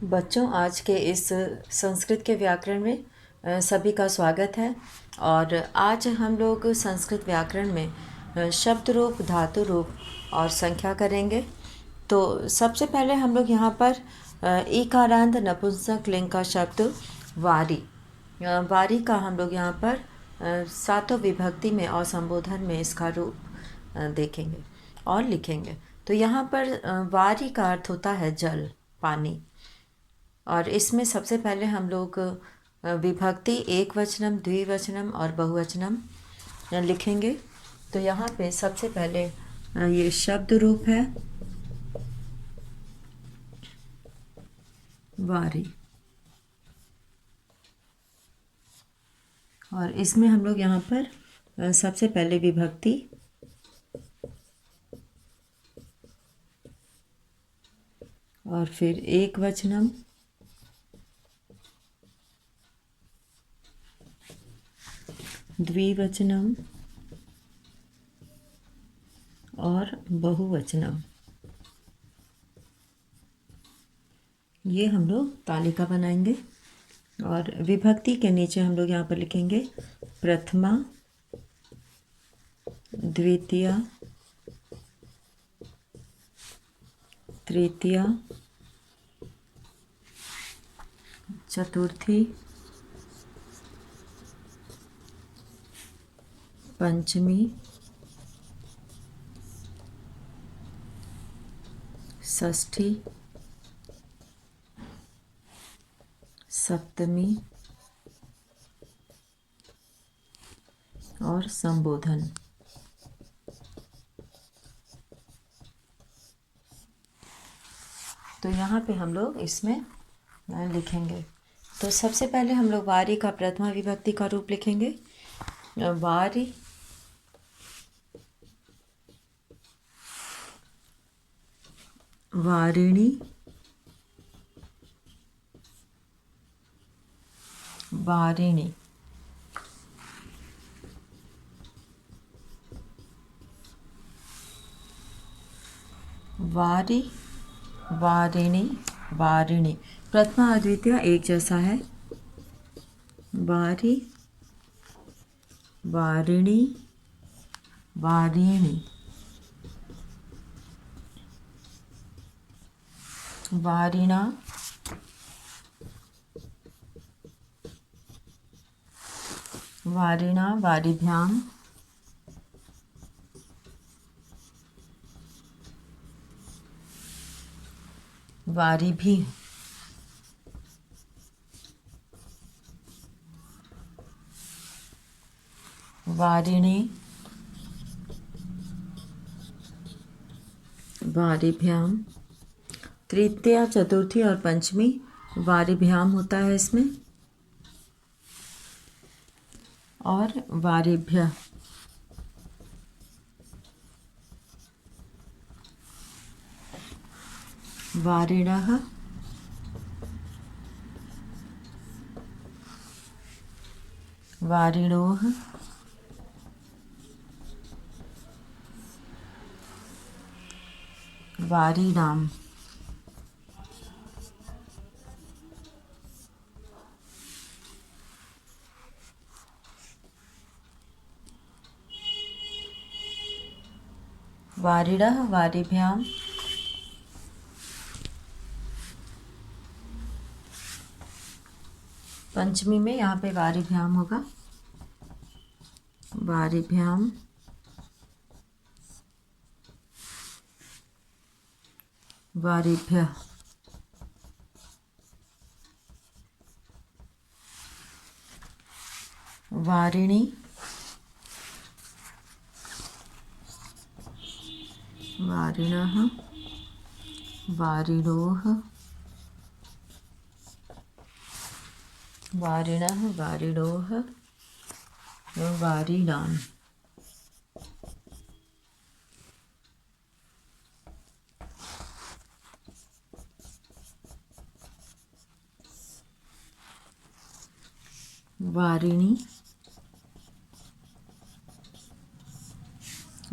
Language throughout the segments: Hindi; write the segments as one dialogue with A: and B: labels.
A: बच्चों, आज के इस संस्कृत के व्याकरण में सभी का स्वागत है। और आज हम लोग संस्कृत व्याकरण में शब्द रूप, धातु रूप और संख्या करेंगे। तो सबसे पहले हम लोग यहाँ पर ईकारांत नपुंसक लिंग का शब्द वारी। वारी का हम लोग यहाँ पर सातों विभक्ति में और संबोधन में इसका रूप देखेंगे और लिखेंगे। तो यहाँ पर वारी का अर्थ होता है जल, पानी। और इसमें सबसे पहले हम लोग विभक्ति एक वचनम, द्विवचनम और बहुवचनम लिखेंगे। तो यहाँ पे सबसे पहले ये शब्द रूप है वारी, और इसमें हम लोग यहाँ पर सबसे पहले विभक्ति और फिर एक वचनम द्विवचनम और बहुवचनम, ये हम लोग तालिका बनाएंगे। और विभक्ति के नीचे हम लोग यहाँ पर लिखेंगे प्रथमा, द्वितीया, तृतीया, चतुर्थी, पंचमी, षष्ठी, सप्तमी और संबोधन। तो यहाँ पे हम लोग इसमें लिखेंगे। तो सबसे पहले हम लोग वारी का प्रथमा विभक्ति का रूप लिखेंगे। वारी, वारिणी, वारिणी। वारी, वारिणी, वारिणी। प्रथमा और द्वितीय एक जैसा है। वारी, वारिणी, वारिणी, वारिणा, वारिणा, वारिभ्याम, वारिभि, वारिणी, वारिभ्याम। तृतीया, चतुर्थी और पंचमी वारिभ्याम होता है इसमें। और वारिभ्य, वारिणः, वारिणोः, वारिणाम। वारिणः, वारिभ्याम, पंचमी में यहाँ पे वारिभ्याम होगा। वारिभ्याम, वारिभ्य, वारिणी, वारिणः, वारिणोः, वारिणः, वारिणोः, वारिणाम्। वारिणी,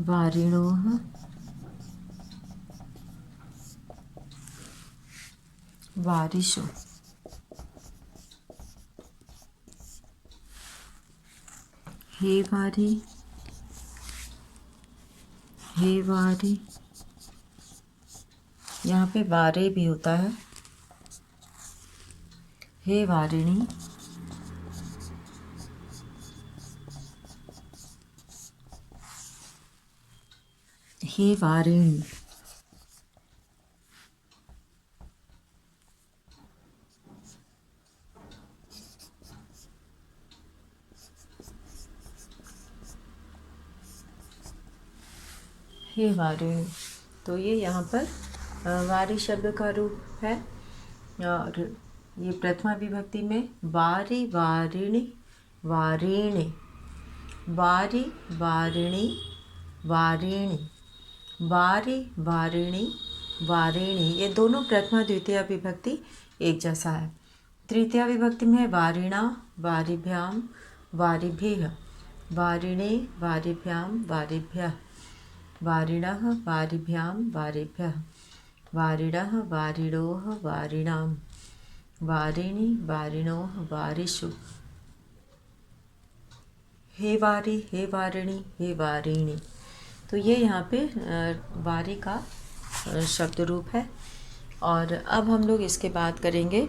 A: वारिणोः, वारिशु, हे वारी, हे वारी। यहाँ पे वारे भी होता है। हे वारिणी, हे वारिणी। हे वारिणी। तो ये यहाँ पर वारी शब्द का रूप है। और ये प्रथमा विभक्ति में वारी, वारिणी, वारिणी, वारी, वारिणी, वारिणी, वारी, वारिणी, वारिणी। ये दोनों प्रथमा द्वितीय विभक्ति एक जैसा है। तृतीया विभक्ति में वारिणा, वारिभ्याम, वारिभिः, वारिणे, वारिभ्याम, वारिभ्यः, वारिणः, वारिभ्याम, वारिभ्यः, वारिणः, वारिणोः, वारिणाम्, वारिणि, वारिणोः, वारिषु। हे वारी, हे वारिणी, हे वारिणी। तो ये यहाँ पे वारी का शब्द रूप है। और अब हम लोग इसके बाद करेंगे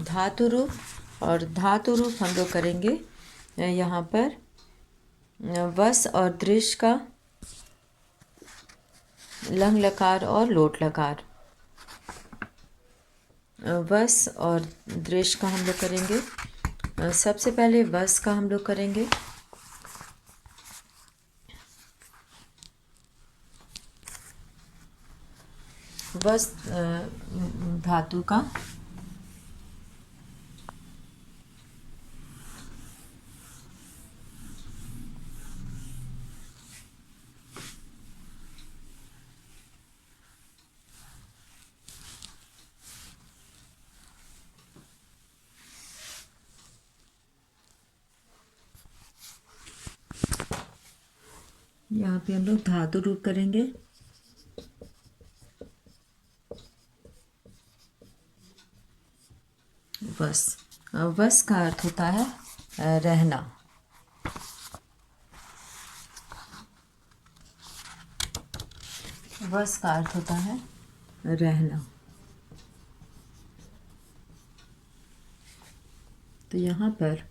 A: धातु रूप। और धातु रूप हम लोग करेंगे यहाँ पर वस और दृश का, लंग लकार और लोट लकार। वस और दृश का हम लोग करेंगे। सबसे पहले वस का हम लोग करेंगे। वस धातु का यहाँ पे हम लोग धातु रूप करेंगे। वस, वस का अर्थ होता है रहना। वस का अर्थ होता है रहना। तो यहाँ पर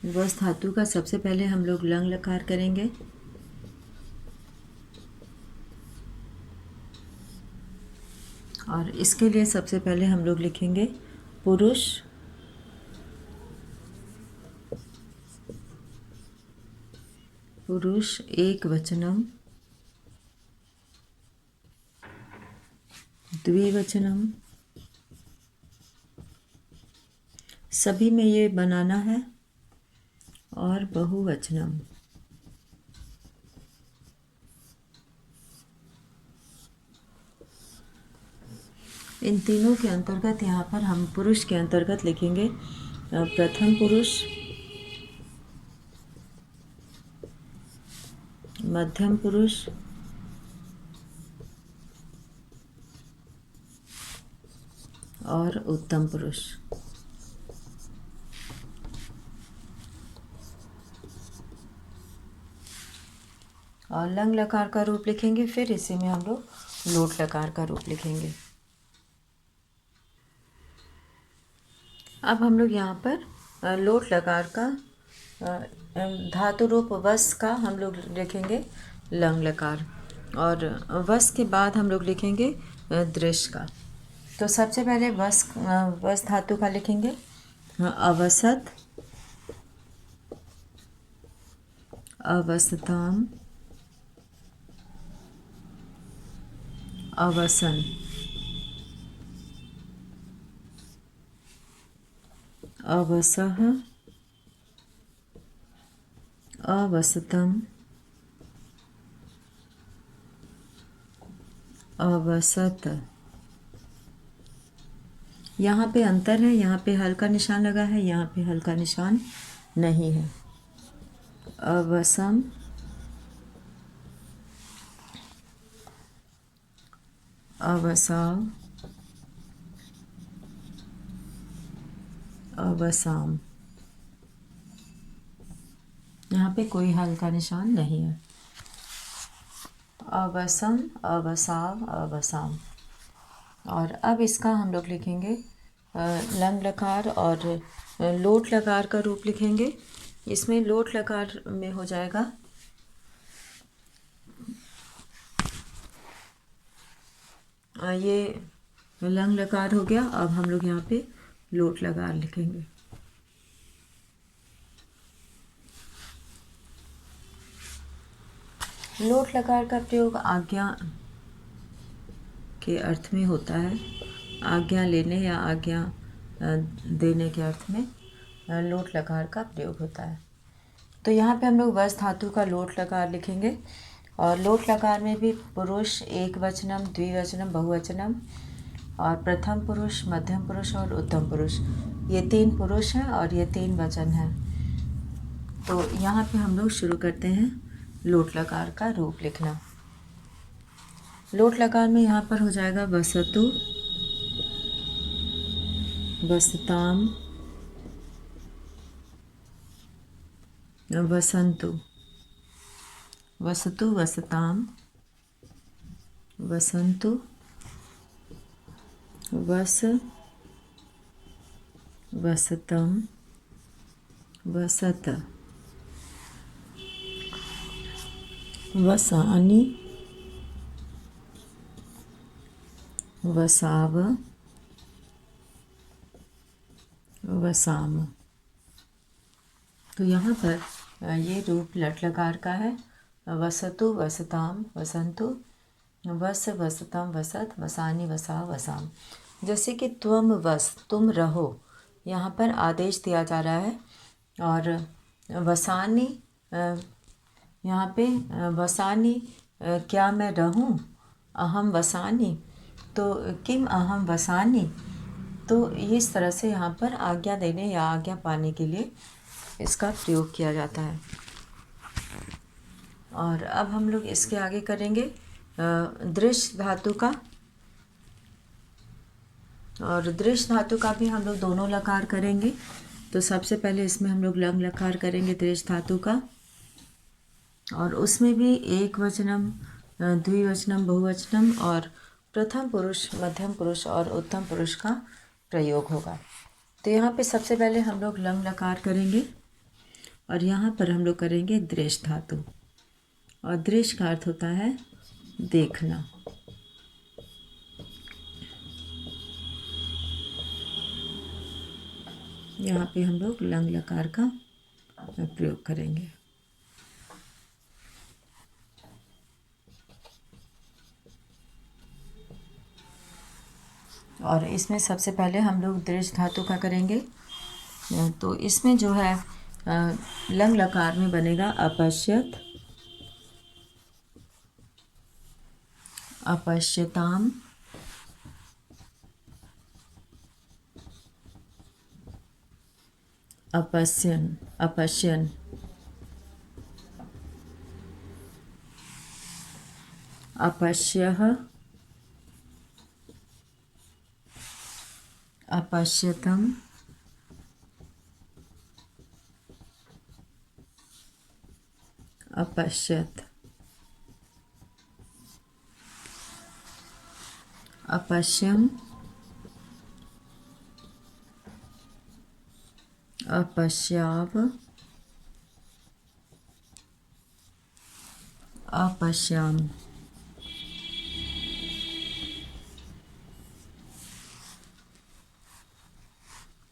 A: वस धातु का सबसे पहले हम लोग लंग लकार करेंगे। और इसके लिए सबसे पहले हम लोग लिखेंगे पुरुष, पुरुष एक वचनम, द्विवचनम। सभी में ये बनाना है। और बहुवचनम। इन तीनों के अंतर्गत यहाँ पर हम पुरुष के अंतर्गत लिखेंगे प्रथम पुरुष, मध्यम पुरुष, और उत्तम पुरुष। और लंग लकार का रूप लिखेंगे, फिर इसी में हम लोग लोट लकार का रूप लिखेंगे। अब हम लोग यहाँ पर लोट लकार का धातु रूप वस का हम लोग लिखेंगे लंग लकार। और वस के बाद हम लोग लिखेंगे दृश का। तो सबसे पहले वस धातु का लिखेंगे अवसत, अवसताम, अवसन, अवसः, अवसतम, अवसत। यहाँ पे अंतर है, यहाँ पे हल्का निशान लगा है, यहाँ पे हल्का निशान नहीं है। अवसम, अवसाव, अवसाम। यहाँ पे कोई हल का निशान नहीं है। अवसम, अवसाव, अवसाम। और अब इसका हम लोग लिखेंगे लंग लकार और लोट लकार का रूप लिखेंगे। इसमें लोट लकार में हो जाएगा ये लंग लकार हो गया। अब हम लोग यहाँ पे लोट लकार लिखेंगे। लोट लकार का प्रयोग आज्ञा के अर्थ में होता है। आज्ञा लेने या आज्ञा देने के अर्थ में लोट लकार का प्रयोग होता है। तो यहाँ पे हम लोग वस धातु का लोट लकार लिखेंगे। और लोट लकार में भी पुरुष, एक वचनम, द्विवचनम, बहुवचनम और प्रथम पुरुष, मध्यम पुरुष और उत्तम पुरुष, ये 3 पुरुष हैं और ये 3 वचन हैं। तो यहाँ पे हम लोग शुरू करते हैं लोट लकार का रूप लिखना। लोट लकार में यहाँ पर हो जाएगा वसतु, वसताम, वसंतु, वसतु, वसताम, वसंतु, वस, वसतम, वसत, वसानि, वसाव, वसाम। तो यहाँ पर ये रूप लट लकार का है। वसतु, वसताम, वसंतु, वस, वसतम, वसत, वसानि, वसा, वसाम। जैसे कि त्वम वस, तुम रहो, यहाँ पर आदेश दिया जा रहा है। और वसानि, यहाँ पे वसानि, क्या मैं रहूँ? अहम वसानि, तो किम अहम वसानि। तो इस तरह से यहाँ पर आज्ञा देने या आज्ञा पाने के लिए इसका प्रयोग किया जाता है। और अब हम लोग इसके आगे करेंगे दृश्य धातु का। और दृश्य धातु का भी हम लोग दोनों लकार करेंगे। तो सबसे पहले इसमें हम लोग लंग लकार करेंगे दृश्य धातु का। और उसमें भी एक वचनम, द्विवचनम, बहुवचनम और प्रथम पुरुष, मध्यम पुरुष और उत्तम पुरुष का प्रयोग होगा। तो यहाँ पे सबसे पहले हम लोग लंग लकार करेंगे और यहाँ पर हम लोग करेंगे दृश्य धातु। और दृश्य का अर्थ होता है देखना। यहाँ पे हम लोग लंग लकार का प्रयोग करेंगे। और इसमें सबसे पहले हम लोग दृश्य धातु का करेंगे। तो इसमें जो है लंग लकार में बनेगा अपश्यत, अपश्यताम, अपश्यन, अपश्यन, अपश्यः, अपश्यतम, अपश्यत, अपश्यम, अपश्याव, अपश्याम।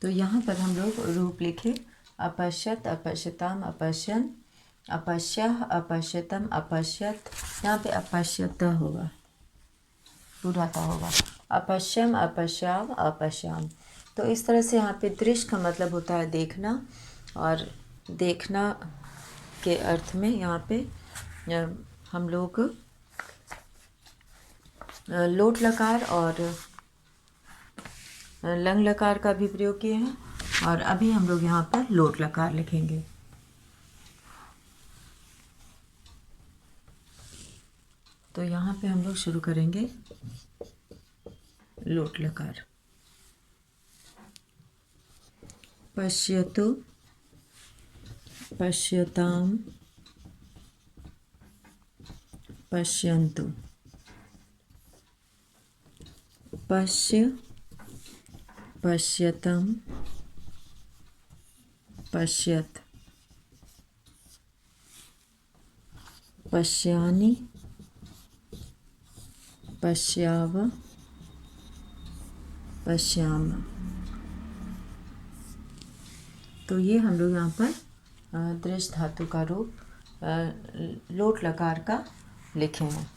A: तो यहाँ पर हम लोग रूप लिखे अपश्यत, अपश्यताम, अपश्यन, अपश्यः, अपश्यतम, अपश्यत। यहाँ पे अपश्यत होगा, पूरा होगा। अपश्यम, अपश्याव, अपश्याम। तो इस तरह से यहाँ पे दृश्य का मतलब होता है देखना। और देखना के अर्थ में यहाँ पे हम लोग लोट लकार और लंग लकार का भी प्रयोग किए हैं। और अभी हम लोग यहाँ पर लोट लकार लिखेंगे। तो यहाँ पे हम लोग शुरू करेंगे लोट लकार। पश्यतु, पश्यताम, पश्यन्तु। पश्य, पश्यतम, पश्यत। पश्यानि, पश्याव, पश्याम। तो ये हम लोग यहाँ पर दृश्य धातु का रूप लोट लकार का लिखे हैं।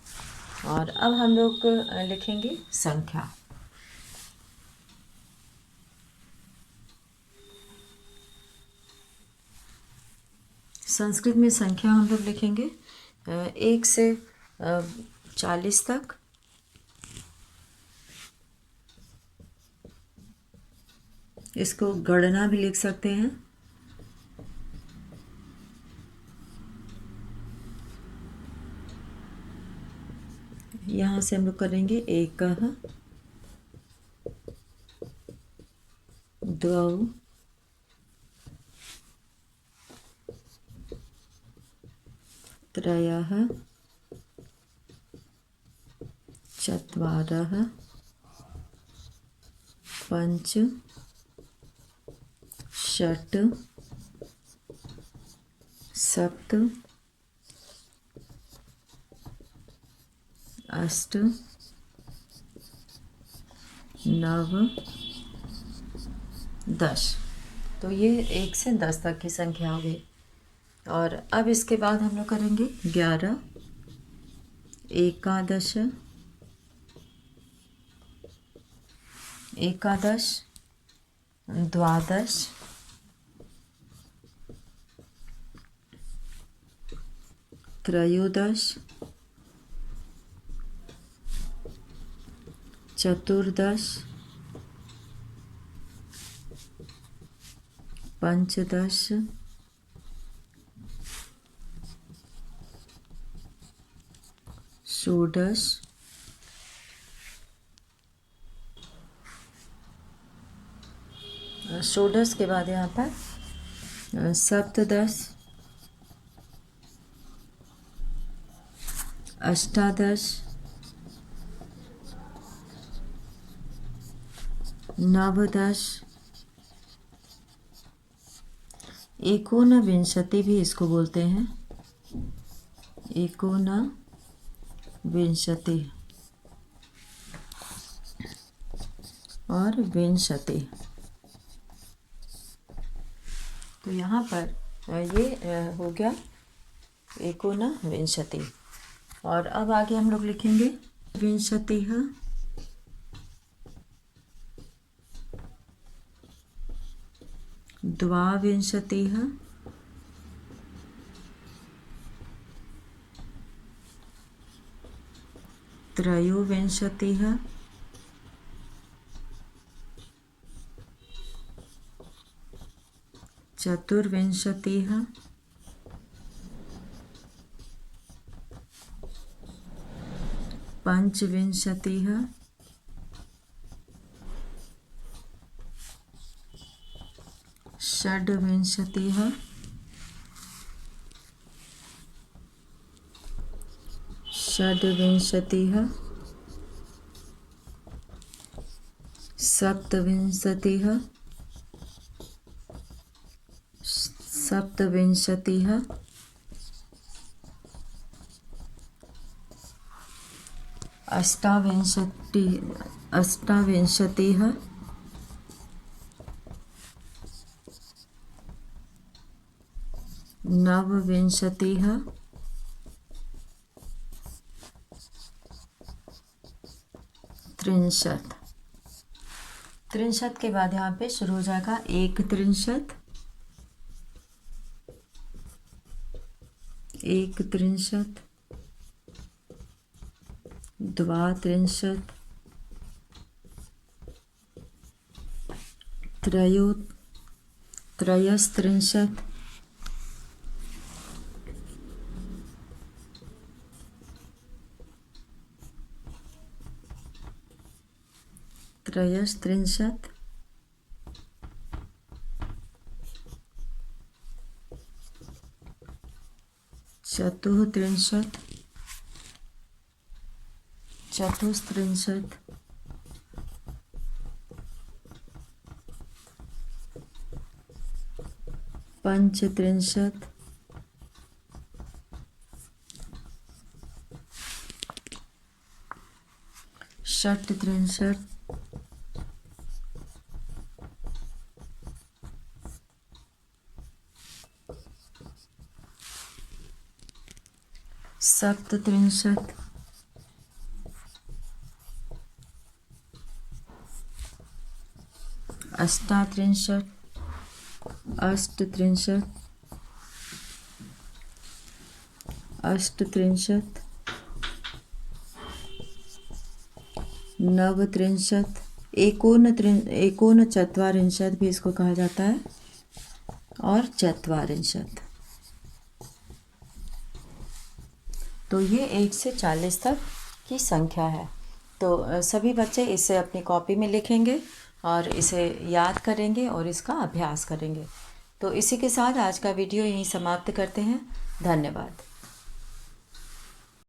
A: और अब हम लोग लिखेंगे संख्या। संस्कृत में संख्या हम लोग लिखेंगे 1 से 40 तक। इसको गणना भी लिख सकते हैं। यहाँ से हम लोग करेंगे 1, 2, 3, 4, 5, 6, 7, 8, 9, 10। तो ये 1 से 10 तक की संख्या हो गई। और अब इसके बाद हम लोग करेंगे 11, एकादश, एकादश, द्वादश, त्रयोदश, चतुर्दश, पंचदश, षोडश, षोडश के बाद यहाँ पर सप्तदश, अष्टादश, नवदश, एकोनविंशति भी इसको बोलते हैं। एकोनविंशति और विंशति। तो यहाँ पर ये हो गया एकोनविंशति। और अब आगे हम लोग लिखेंगे विंशति, द्वाविंशति, त्रयोविंशति, चतुर्विंशति, पंचविंशति, षड्विंशति, षड्विंशति, सप्तविंशति, सप्तविंशति, अष्टाविंशति, अष्टाविंशति, नवविंशति, त्रिंशत। त्रिंशत के बाद यहाँ पे शुरू हो जाएगा एक त्रिंशत, एक त्रिंशत, द्वात्रिंशत, त्रयस्त्रिंशत, त्रयस्त्रिंशत्, चतुस्त्रिंशत्, चतुस्त्रिंशत्, पंचत्रिंशत्, षट्त्रिंशत्, सप्तत्रिंशत्, अष्टात्रिंशत्, अष्टत्रिंशत्, अष्टत्रिंशत्, नवत्रिंशत्, एकोनचत्वारिंशत् भी इसको कहा जाता है, और चत्वारिंशत्। तो ये 1 से 40 तक की संख्या है। तो सभी बच्चे इसे अपनी कॉपी में लिखेंगे और इसे याद करेंगे और इसका अभ्यास करेंगे। तो इसी के साथ आज का वीडियो यहीं समाप्त करते हैं। धन्यवाद।